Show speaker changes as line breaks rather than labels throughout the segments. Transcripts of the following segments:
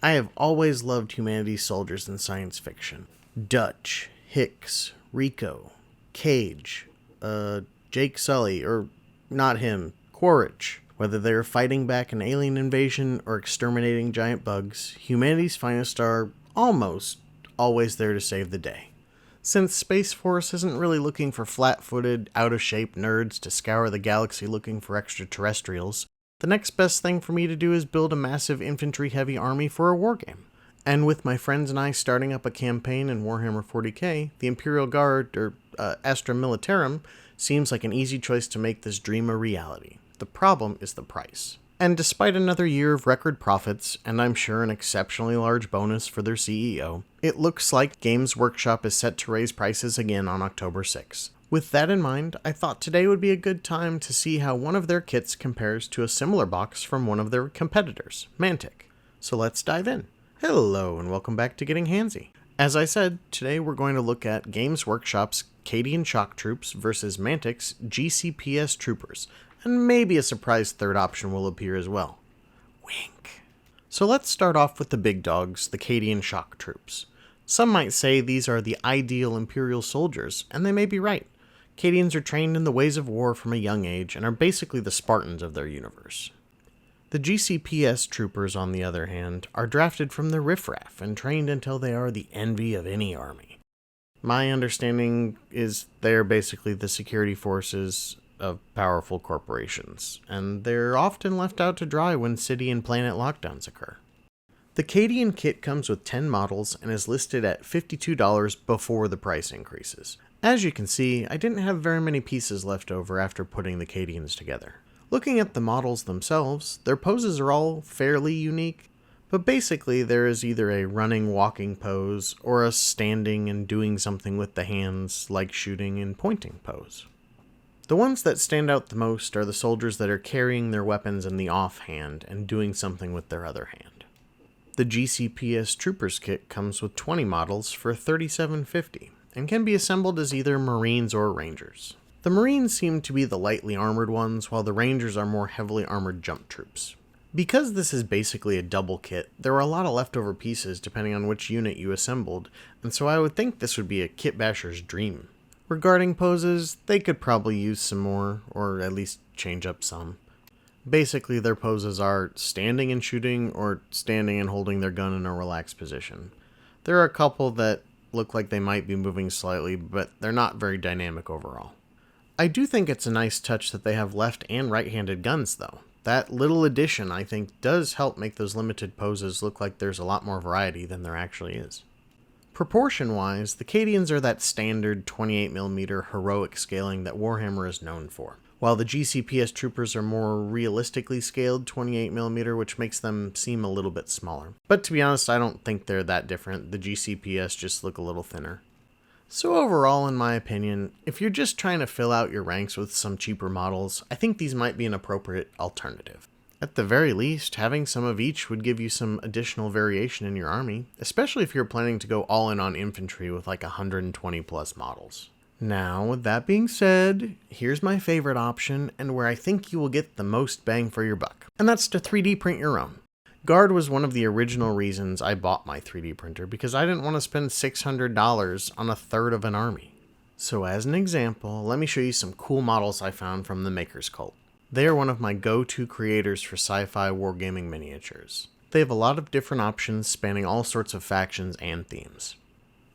I have always loved humanity's soldiers in science fiction. Dutch, Hicks, Rico, Cage, Jake Sully, or not him, Quaritch. Whether they're fighting back an alien invasion or exterminating giant bugs, humanity's finest are almost always there to save the day. Since Space Force isn't really looking for flat-footed, out-of-shape nerds to scour the galaxy looking for extraterrestrials, the next best thing for me to do is build a massive infantry-heavy army for a wargame. And with my friends and I starting up a campaign in Warhammer 40k, the Imperial Guard, or Astra Militarum, seems like an easy choice to make this dream a reality. The problem is the price. And despite another year of record profits, and I'm sure an exceptionally large bonus for their CEO, it looks like Games Workshop is set to raise prices again on October 6th. With that in mind, I thought today would be a good time to see how one of their kits compares to a similar box from one of their competitors, Mantic. So let's dive in. Hello and welcome back to Getting Handsy. As I said, today we're going to look at Games Workshop's Cadian Shock Troops versus Mantic's GCPS Troopers, and maybe a surprise third option will appear as well. Wink. So let's start off with the big dogs, the Cadian Shock Troops. Some might say these are the ideal Imperial soldiers, and they may be right. Cadians are trained in the ways of war from a young age and are basically the Spartans of their universe. The GCPS troopers, on the other hand, are drafted from the riffraff and trained until they are the envy of any army. My understanding is they're basically the security forces of powerful corporations, and they're often left out to dry when city and planet lockdowns occur. The Cadian kit comes with 10 models and is listed at $52 before the price increases. As you can see, I didn't have very many pieces left over after putting the Cadians together. Looking at the models themselves, their poses are all fairly unique, but basically there is either a running walking pose or a standing and doing something with the hands like shooting and pointing pose. The ones that stand out the most are the soldiers that are carrying their weapons in the offhand and doing something with their other hand. The GCPS Troopers kit comes with 20 models for $37.50 and can be assembled as either Marines or Rangers. The Marines seem to be the lightly armored ones, while the Rangers are more heavily armored jump troops. Because this is basically a double kit, there are a lot of leftover pieces depending on which unit you assembled, and so I would think this would be a kit basher's dream. Regarding poses, they could probably use some more, or at least change up some. Basically, their poses are standing and shooting, or standing and holding their gun in a relaxed position. There are a couple that look like they might be moving slightly, but they're not very dynamic overall. I do think it's a nice touch that they have left and right-handed guns, though. That little addition, I think, does help make those limited poses look like there's a lot more variety than there actually is. Proportion-wise, the Cadians are that standard 28mm heroic scaling that Warhammer is known for, while the GCPS troopers are more realistically scaled 28mm, which makes them seem a little bit smaller. But to be honest, I don't think they're that different. The GCPS just look a little thinner. So overall, in my opinion, if you're just trying to fill out your ranks with some cheaper models, I think these might be an appropriate alternative. At the very least, having some of each would give you some additional variation in your army, especially if you're planning to go all in on infantry with like 120 plus models. Now, with that being said, here's my favorite option and where I think you will get the most bang for your buck, and that's to 3D print your own. Guard was one of the original reasons I bought my 3D printer because I didn't want to spend $600 on a third of an army. So as an example, let me show you some cool models I found from the Maker's Cult. They are one of my go-to creators for sci-fi wargaming miniatures. They have a lot of different options spanning all sorts of factions and themes.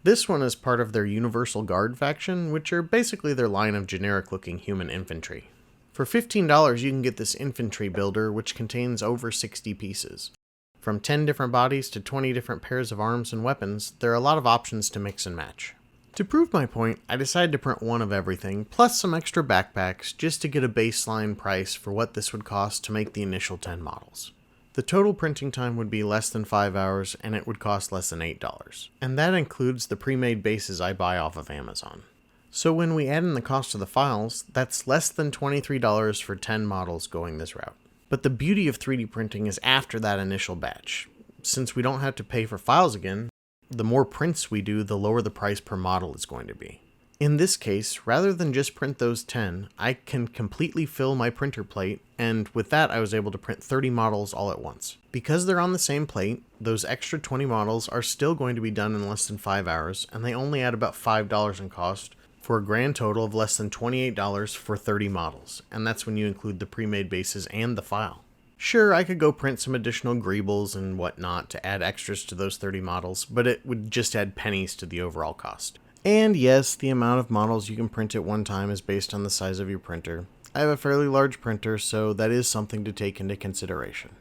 This one is part of their Universal Guard faction, which are basically their line of generic-looking human infantry. For $15 you can get this infantry builder, which contains over 60 pieces. From 10 different bodies to 20 different pairs of arms and weapons, there are a lot of options to mix and match. To prove my point, I decided to print one of everything, plus some extra backpacks, just to get a baseline price for what this would cost to make the initial 10 models. The total printing time would be less than 5 hours, and it would cost less than $8. And that includes the pre-made bases I buy off of Amazon. So when we add in the cost of the files, that's less than $23 for 10 models going this route. But the beauty of 3D printing is after that initial batch. Since we don't have to pay for files again, the more prints we do, the lower the price per model is going to be. In this case, rather than just print those 10, I can completely fill my printer plate, and with that I was able to print 30 models all at once. Because they're on the same plate, those extra 20 models are still going to be done in less than 5 hours, and they only add about $5 in cost, for a grand total of less than $28 for 30 models, and that's when you include the pre-made bases and the file. Sure, I could go print some additional greebles and whatnot to add extras to those 30 models, but it would just add pennies to the overall cost. And yes, the amount of models you can print at one time is based on the size of your printer. I have a fairly large printer, so that is something to take into consideration.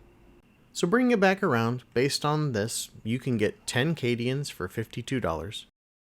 So bringing it back around, based on this, you can get 10 Cadians for $52,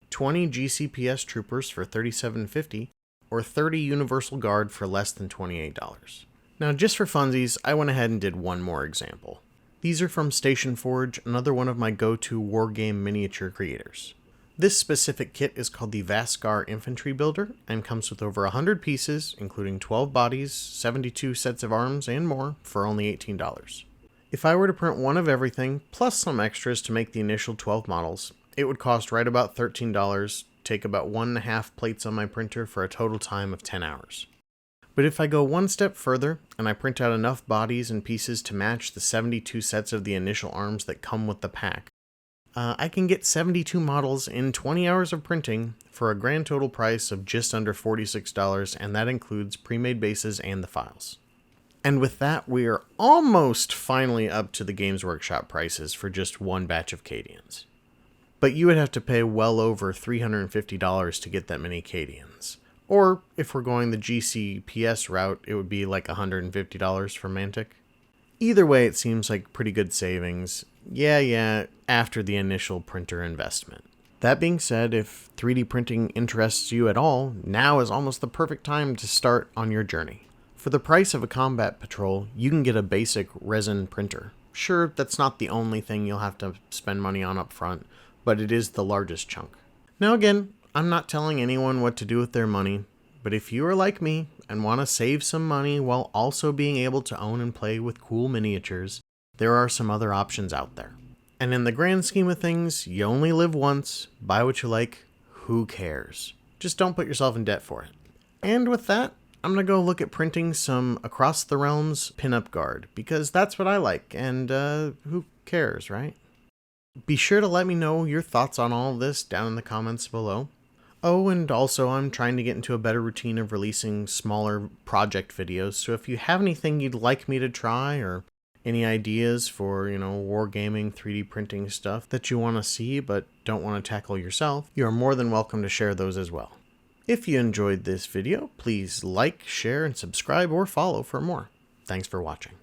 20 GCPS troopers for $37.50, or 30 Universal Guard for less than $28. Now just for funsies, I went ahead and did one more example. These are from Station Forge, another one of my go-to wargame miniature creators. This specific kit is called the Vaskar Infantry Builder and comes with over 100 pieces, including 12 bodies, 72 sets of arms, and more, for only $18. If I were to print one of everything, plus some extras to make the initial 12 models, it would cost right about $13, take about 1.5 plates on my printer for a total time of 10 hours. But if I go one step further, and I print out enough bodies and pieces to match the 72 sets of the initial arms that come with the pack, I can get 72 models in 20 hours of printing for a grand total price of just under $46, and that includes pre-made bases and the files. And with that, we are almost finally up to the Games Workshop prices for just one batch of Cadians. But you would have to pay well over $350 to get that many Cadians. Or, if we're going the GCPS route, it would be like $150 for Mantic. Either way, it seems like pretty good savings. Yeah, after the initial printer investment. That being said, if 3D printing interests you at all, now is almost the perfect time to start on your journey. For the price of a combat patrol, you can get a basic resin printer. Sure, that's not the only thing you'll have to spend money on up front, but it is the largest chunk. Now again, I'm not telling anyone what to do with their money, but if you are like me and want to save some money while also being able to own and play with cool miniatures, there are some other options out there. And in the grand scheme of things, you only live once, buy what you like, who cares? Just don't put yourself in debt for it. And with that, I'm going to go look at printing some Across the Realms pinup guard, because that's what I like, and who cares, right? Be sure to let me know your thoughts on all of this down in the comments below. Oh, and also I'm trying to get into a better routine of releasing smaller project videos, so if you have anything you'd like me to try, or any ideas for, wargaming 3D printing stuff that you want to see but don't want to tackle yourself, you are more than welcome to share those as well. If you enjoyed this video, please like, share, and subscribe or follow for more. Thanks for watching.